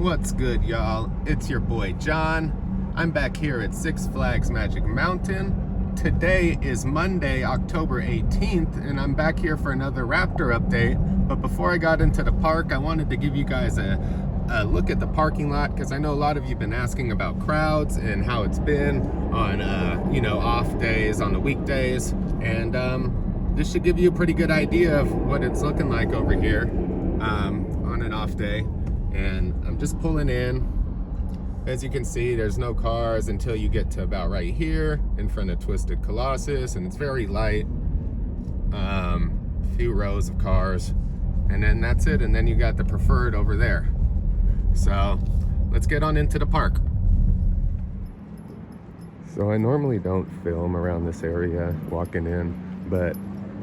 What's good, y'all? It's your boy John. I'm back here at Six Flags Magic Mountain. Today is Monday, October 18th, and I'm back here for another Raptor update. But before I got into the park, I wanted to give you guys a look at the parking lot, because I know a lot of you have been asking about crowds and how it's been on, off days, on the weekdays. And this should give you a pretty good idea of what it's looking like over here on an off day. And I'm just pulling in. As you can see, there's no cars until you get to about right here in front of Twisted Colossus, and it's very light. Few rows of cars, and then that's it. And then you got the Preferred over there. So let's get on into the park. So I normally don't film around this area walking in, but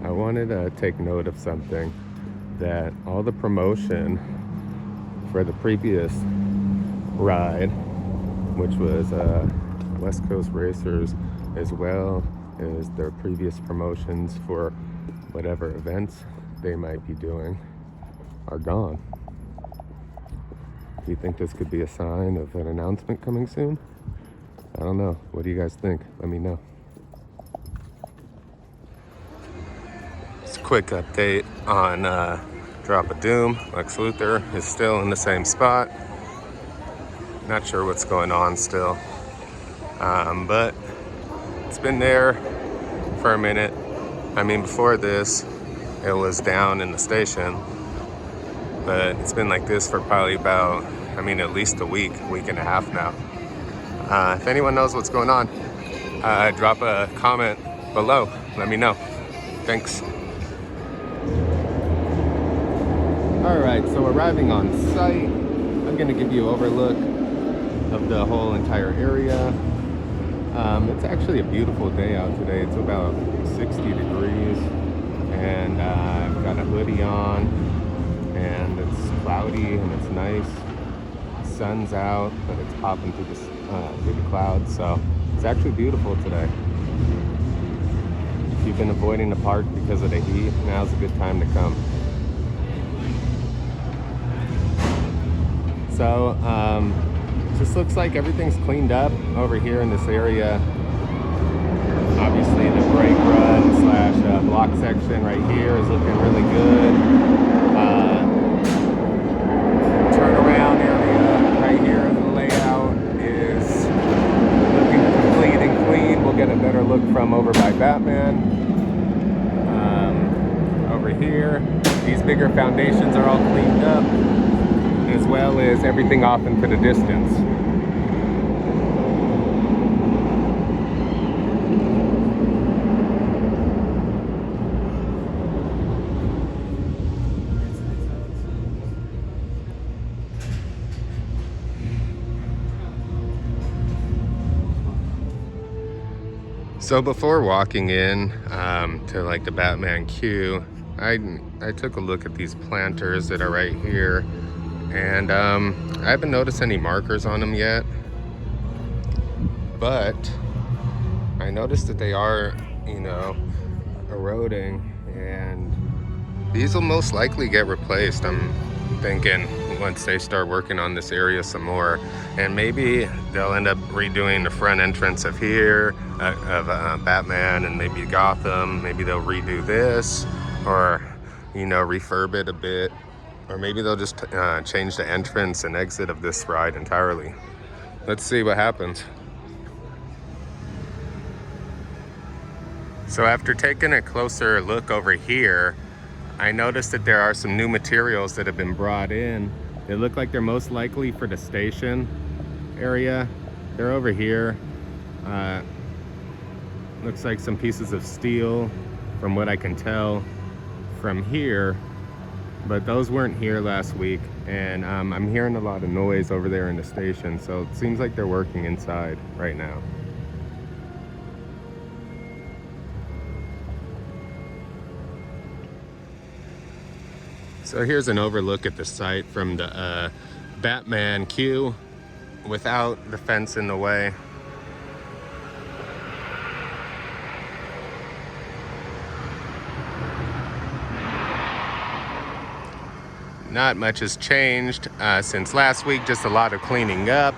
I wanted to take note of something, that all the promotion for the previous ride, which was West Coast Racers, as well as their previous promotions for whatever events they might be doing, are gone. Do you think this could be a sign of an announcement coming soon? I don't know. What do you guys think? Let me know. Just a quick update on Drop of Doom. Lex Luthor is still in the same spot. Not sure what's going on still. But it's been there for a minute. I mean, before this, it was down in the station. But it's been like this for probably about, at least a week and a half now. If anyone knows what's going on, drop a comment below. Let me know. Thanks. Alright, so arriving on site, I'm going to give you an overlook of the whole entire area. It's actually a beautiful day out today. It's about 60 degrees, and I've got a hoodie on, and it's cloudy and it's nice. Sun's out, but it's popping through the clouds, so it's actually beautiful today. If you've been avoiding the park because of the heat, now's a good time to come. So just looks like everything's cleaned up over here in this area. Obviously the brake run / block section right here is looking really good. Turnaround area right here in the layout is looking complete and clean. We'll get a better look from over by Batman. Over here, these bigger foundations are all cleaned up, as well as everything off into the distance. So before walking in to like the Batman queue, I took a look at these planters that are right here. And I haven't noticed any markers on them yet, but I noticed that they are, eroding, and these will most likely get replaced, I'm thinking, once they start working on this area some more. And maybe they'll end up redoing the front entrance of here, of Batman, and maybe Gotham. Maybe they'll redo this, or, refurb it a bit. Or maybe they'll just change the entrance and exit of this ride entirely. Let's see what happens. So after taking a closer look over here, I noticed that there are some new materials that have been brought in. They look like they're most likely for the station area. They're over here. Looks like some pieces of steel, from what I can tell from here. But those weren't here last week, and I'm hearing a lot of noise over there in the station, so it seems like they're working inside right now. So here's an overlook at the site from the Batman queue without the fence in the way. not much has changed since last week, just a lot of cleaning up.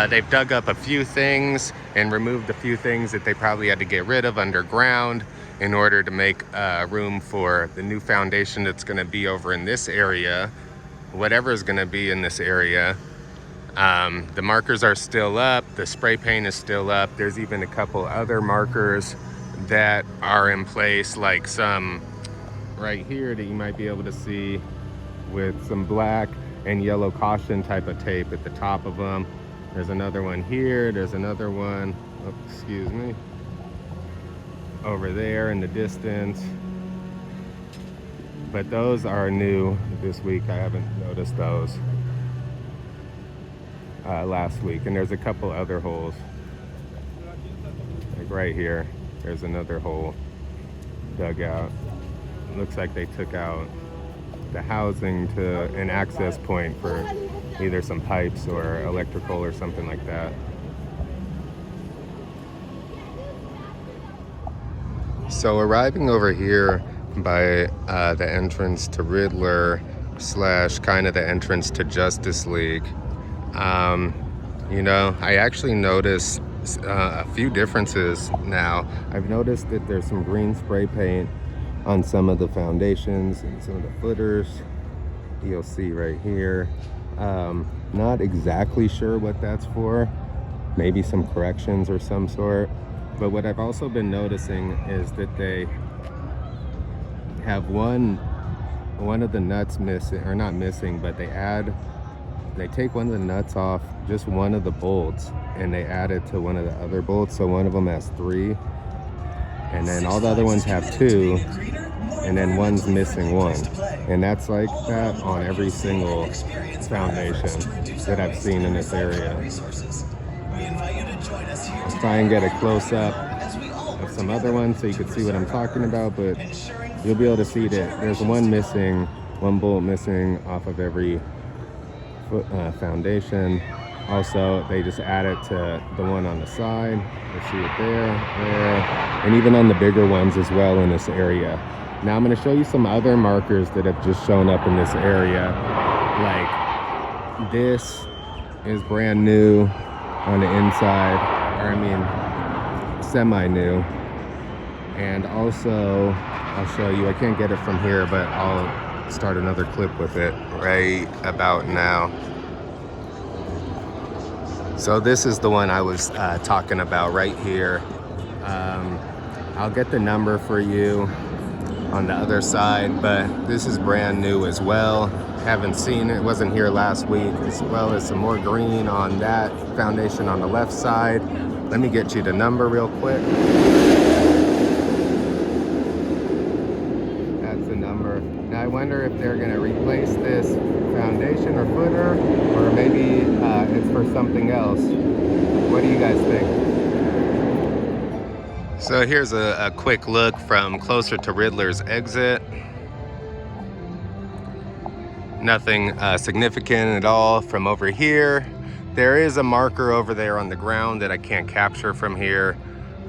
They've dug up a few things and removed a few things that they probably had to get rid of underground in order to make room for the new foundation that's going to be over in this area, whatever is going to be in this area. The markers are still up, the spray paint is still up. There's even a couple other markers that are in place, like some right here that you might be able to see with some black and yellow caution type of tape at the top of them. There's another one here, there's another one, oh, excuse me, over there in the distance. But those are new this week. I haven't noticed those last week. And there's a couple other holes. Like right here, there's another hole dug out. It looks like they took out the housing to an access point for either some pipes or electrical or something like that. So arriving over here by the entrance to Riddler / kind of the entrance to Justice League, you know, I actually noticed a few differences now. I've noticed that there's some green spray paint on some of the foundations and some of the footers. You'll see right here. Not exactly sure what that's for. Maybe some corrections or some sort. But what I've also been noticing is that they have one of the nuts missing, or not missing, but they take one of the nuts off, just one of the bolts, and they add it to one of the other bolts. So one of them has 3, and then all the other ones have 2, and then one's missing 1. And that's like that on every single foundation that I've seen in this area. I'll try and get a close-up of some other ones so you can see what I'm talking about, but you'll be able to see that there's one bolt missing off of every foundation. Also, they just add it to the one on the side. You see it there, and even on the bigger ones as well in this area. Now I'm going to show you some other markers that have just shown up in this area. Like this is brand new on the inside, or I mean semi-new. And also I'll show you, I can't get it from here, but I'll start another clip with it right about now. So this is the one I was talking about right here. I'll get the number for you on the other side, but this is brand new as well. Haven't seen it, wasn't here last week, as well as some more green on that foundation on the left side. Let me get you the number real quick. That's the number. Now I wonder if they're gonna replace this foundation or footer, or maybe it's for something else. What do you guys think? So here's a quick look from closer to Riddler's exit. Nothing significant at all from over here. There is a marker over there on the ground that I can't capture from here.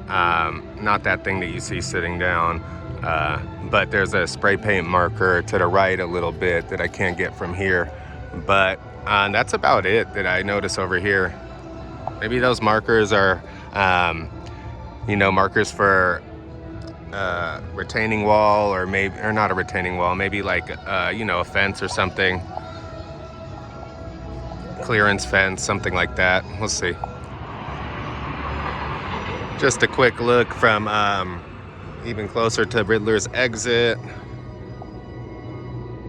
Not that thing that you see sitting down, but there's a spray paint marker to the right a little bit that I can't get from here. But that's about it that I notice over here. Maybe those markers are you know, markers for retaining wall, or maybe, or not a retaining wall, maybe like you know, a fence or something, clearance fence, something like that. We'll see. Just a quick look from even closer to Riddler's exit.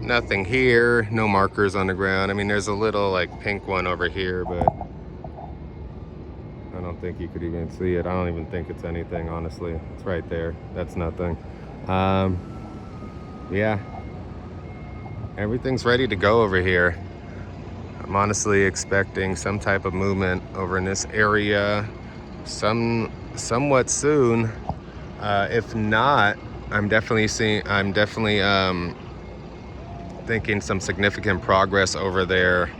Nothing here, no markers on the ground. I mean, there's a little like pink one over here, but I don't think you could even see it. I don't even think it's anything, honestly. It's right there. That's nothing. Yeah, everything's ready to go over here. I'm honestly expecting some type of movement over in this area somewhat soon. If not, I'm definitely thinking some significant progress over there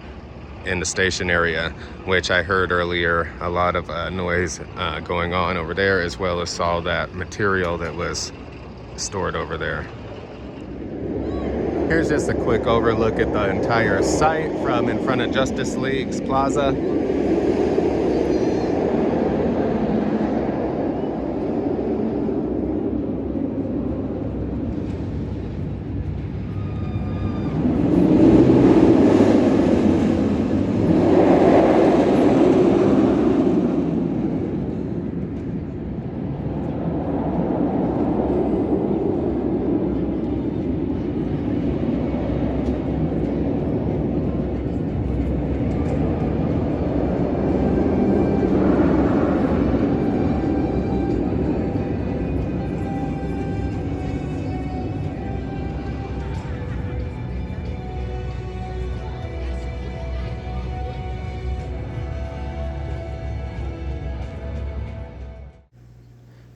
in the station area, which I heard earlier a lot of noise going on over there, as well as saw that material that was stored over there. Here's just a quick overlook at the entire site from in front of Justice League's Plaza.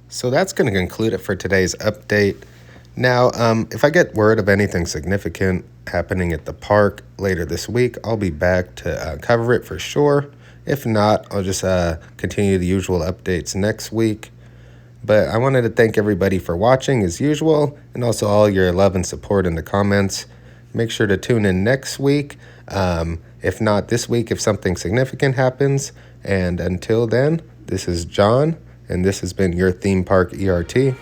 So that's going to conclude it for today's update. Now, if I get word of anything significant happening at the park later this week, I'll be back to cover it for sure. If not, I'll just continue the usual updates next week. But I wanted to thank everybody for watching as usual, and also all your love and support in the comments. Make sure to tune in next week. If not this week, if something significant happens. And until then, this is John. And this has been your Theme Park ERT.